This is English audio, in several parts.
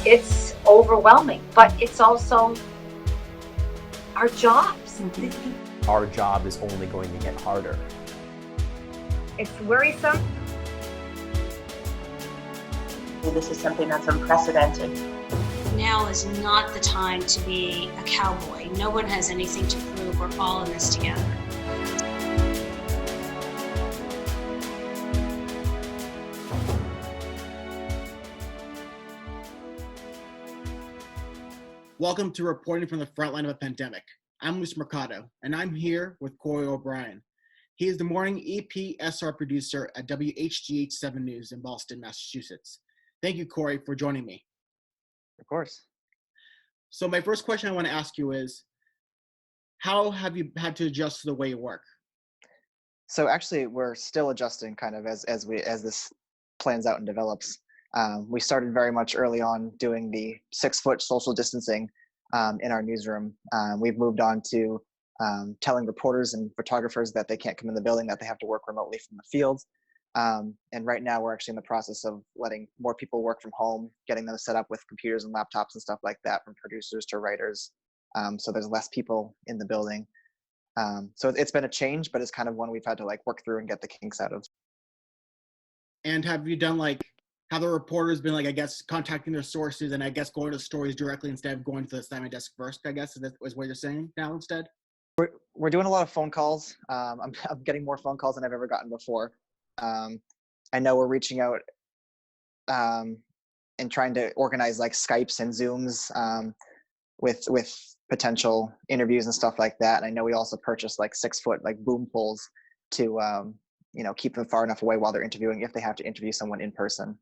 it's overwhelming, but it's also our jobs. Our job is only going to get harder. It's worrisome. This is something that's unprecedented. Now is not the time to be a cowboy. No one has anything to prove. We're all in this together. Welcome to Reporting from the Frontline of a Pandemic. I'm Mercado, and I'm here with Korey O'Biren. He is the morning EPSR producer at WHDH 7 News in Boston, Massachusetts. Thank you, Korey, for joining me. Of course. So my first question I want to ask you is, how have you had to adjust to the way you work? So actually, we're still adjusting kind of as this plans out and develops. We started very much early on doing the 6-foot social distancing in our newsroom. We've moved on to telling reporters and photographers that they can't come in the building, that they have to work remotely from the field. And right now we're actually in the process of letting more people work from home, getting them set up with computers and laptops and stuff like that, from producers to writers. So there's less people in the building. So it's been a change, but it's kind of one we've had to work through and get the kinks out of. And have you done have the reporters been I guess contacting their sources and I guess going to stories directly instead of going to the Simon desk first, I guess is what you're saying now instead? We're doing a lot of phone calls. I'm getting more phone calls than I've ever gotten before. I know we're reaching out and trying to organize Skypes and Zooms with potential interviews and stuff like that. And I know we also purchased 6-foot boom poles to keep them far enough away while they're interviewing if they have to interview someone in person.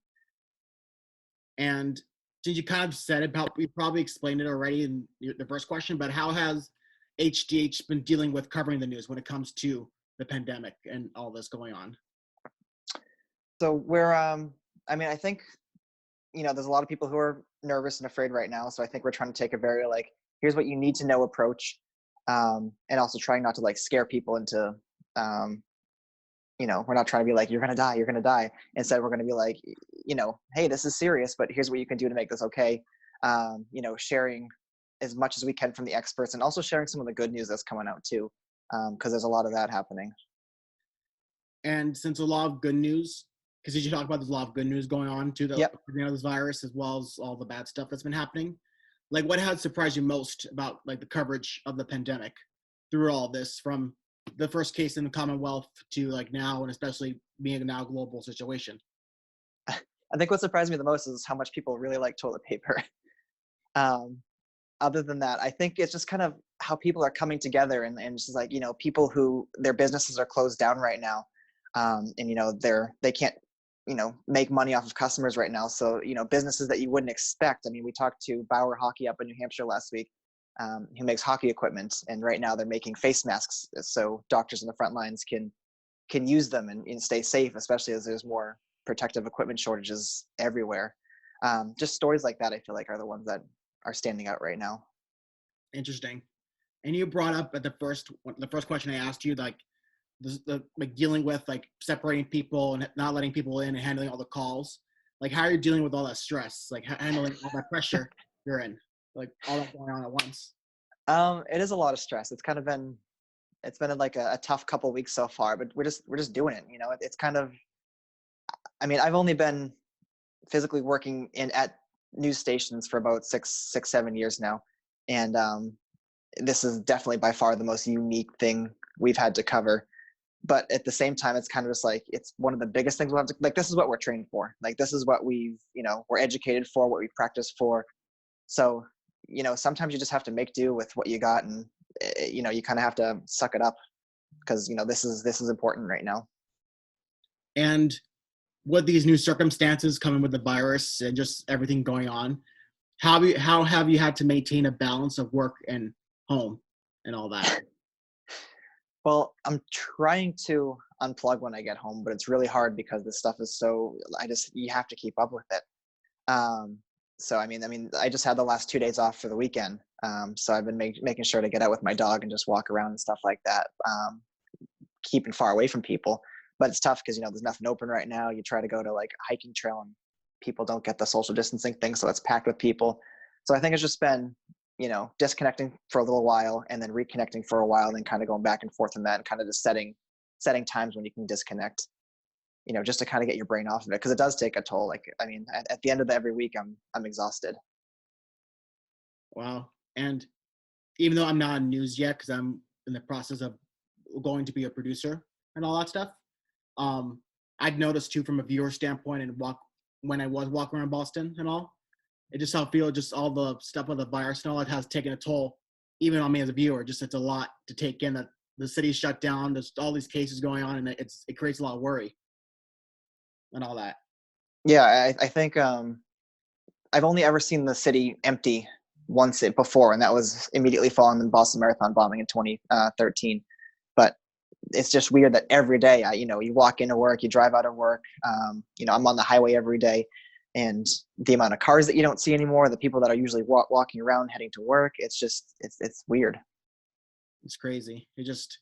And since you kind of said about, you probably explained it already in the first question, but how has HDH been dealing with covering the news when it comes to the pandemic and all this going on? So we're, I think, there's a lot of people who are nervous and afraid right now. So I think we're trying to take a very here's what you need to know approach, and also trying not to scare people into, we're not trying to be you're going to die. Instead, we're going to be hey, this is serious, but here's what you can do to make this okay. Sharing as much as we can from the experts and also sharing some of the good news that's coming out too, because there's a lot of that happening. And since a lot of good news, because you talk about there's a lot of good news going on too, this virus, as well as all the bad stuff that's been happening. What has surprised you most about the coverage of the pandemic through all this, from the first case in the Commonwealth to now, and especially being a now global situation? I think what surprised me the most is how much people really like toilet paper. Other than that, I think it's just kind of how people are coming together and just people who their businesses are closed down right now. And they can't make money off of customers right now. So businesses that you wouldn't expect. We talked to Bauer Hockey up in New Hampshire last week, who makes hockey equipment, and right now they're making face masks so doctors in the front lines can use them and stay safe, especially as there's more protective equipment shortages everywhere. Just stories like that I feel are the ones that are standing out right now. Interesting. And you brought up at the first question I asked you, the dealing with separating people and not letting people in and handling all the calls. How are you dealing with all that stress, handling all that pressure you're in, all that going on at once? It is a lot of stress. It's been a tough couple of weeks so far, but we're just doing it. It's kind of, I've only been physically working at news stations for about 6-7 years now, and this is definitely by far the most unique thing we've had to cover. But at the same time, it's kind of just it's one of the biggest things we'll have to, this is what we're trained for. This is what we're educated for, what we practice for. So, sometimes you just have to make do with what you got, and, you kind of have to suck it up because, this is important right now. And with these new circumstances coming with the virus and just everything going on, how have you had to maintain a balance of work and home and all that? Well, I'm trying to unplug when I get home, but it's really hard because this stuff is so, you have to keep up with it. So, I just had the last 2 days off for the weekend. So I've been making sure to get out with my dog and just walk around and stuff like that, keeping far away from people. But it's tough because, there's nothing open right now. You try to go to a hiking trail and people don't get the social distancing thing, so it's packed with people. So I think it's just been, disconnecting for a little while and then reconnecting for a while, and then kind of going back and forth in that, and kind of just setting times when you can disconnect, just to kind of get your brain off of it, because it does take a toll. Like, I mean, at the end of every week, I'm exhausted. Wow. And even though I'm not in news yet, because I'm in the process of going to be a producer and all that stuff, I'd noticed too, from a viewer standpoint, and when I was walking around Boston and all, it just how I feel, just all the stuff with the virus and all that has taken a toll, even on me as a viewer. Just it's a lot to take in, that the city's shut down, there's all these cases going on, and it creates a lot of worry and all that. Yeah, I think I've only ever seen the city empty once before, and that was immediately following the Boston Marathon bombing in 2013. But it's just weird that every day, you walk into work, you drive out of work. I'm on the highway every day, and the amount of cars that you don't see anymore, the people that are usually walking around heading to work, it's it's weird. It's crazy. It just,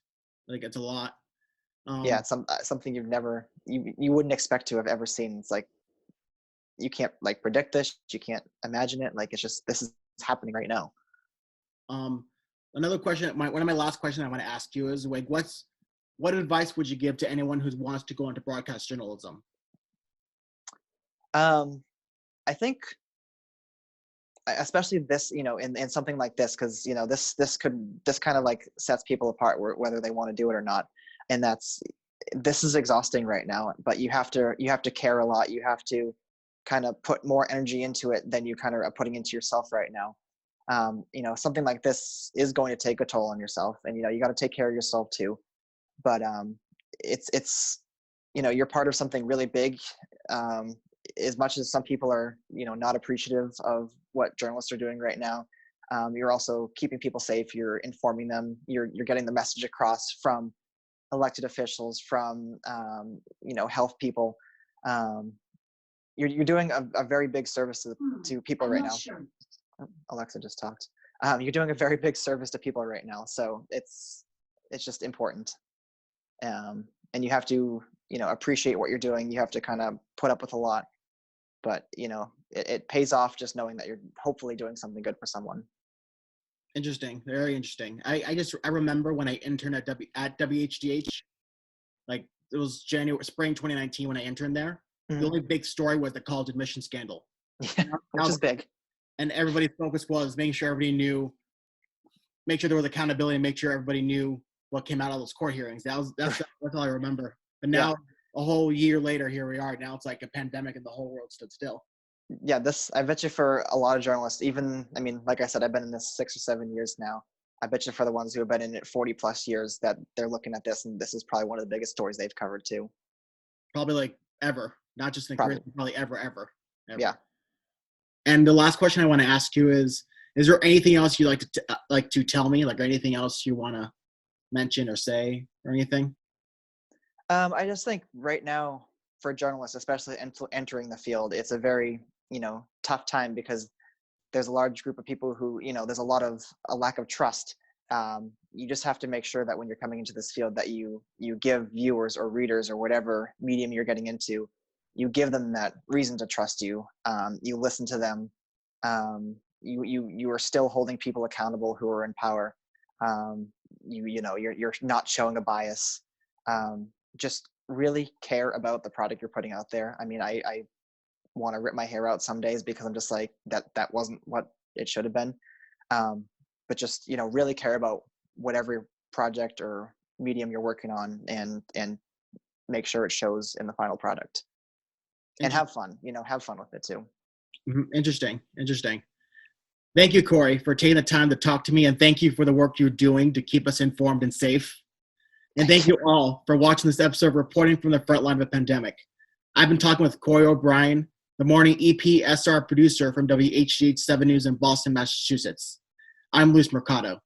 like, it's a lot. Yeah, it's something you wouldn't expect to have ever seen. It's like, you can't like predict this, you can't imagine it. Like, it's just, this is happening right now. Another question, one of my last questions I want to ask you is, like, what advice would you give to anyone who wants to go into broadcast journalism? I think, especially this, in something like this, because this kind of like sets people apart, whether they want to do it or not. And this is exhausting right now, but you have to care a lot. You have to kind of put more energy into it than you kind of are putting into yourself right now. Something like this is going to take a toll on yourself, and you got to take care of yourself too. But it's you're part of something really big. As much as some people are not appreciative of what journalists are doing right now, you're also keeping people safe. You're informing them. You're getting the message across from elected officials, from health people. You're doing a very big service to people right now. Sure. Alexa just talked. You're doing a very big service to people right now, so it's just important. And you have to appreciate what you're doing. You have to kind of put up with a lot, but it pays off just knowing that you're hopefully doing something good for someone. Interesting, very interesting. I remember when I interned at WHDH, like, it was spring 2019 when I interned there. The only big story was the college admission scandal. Yeah, which is big. And everybody's focus was making sure everybody knew, make sure there was accountability, and make sure everybody knew what came out of those court hearings. That's all I remember. But now, a whole year later, here we are. Now it's like a pandemic, and the whole world stood still. Yeah, I bet you for a lot of journalists, like I said, I've been in this 6 or 7 years now. I bet you for the ones who have been in it 40 plus years, that they're looking at this, and this is probably one of the biggest stories they've covered too. Probably like ever, not just in career, probably ever. Yeah. And the last question I want to ask you is there anything else you'd like to tell me, like, anything else you want to mention or say or anything? I just think right now for journalists, especially entering the field, it's a very, tough time, because there's a large group of people who, there's a lack of trust. You just have to make sure that when you're coming into this field, that you give viewers or readers or whatever medium you're getting into, you give them that reason to trust you. You listen to them. You are still holding people accountable who are in power. You're not showing a bias. Just really care about the product you're putting out there. I mean, I want to rip my hair out some days, because I'm just like, that wasn't what it should have been. But just, really care about whatever project or medium you're working on, and make sure it shows in the final product. And have fun, have fun with it too. Interesting. Thank you, Korey, for taking the time to talk to me, and thank you for the work you're doing to keep us informed and safe. And thank you all for watching this episode of Reporting from the Frontline of a Pandemic. I've been talking with Korey O'Biren, the morning EPSR producer from WHDH 7 News in Boston, Massachusetts. I'm Luis Mercado.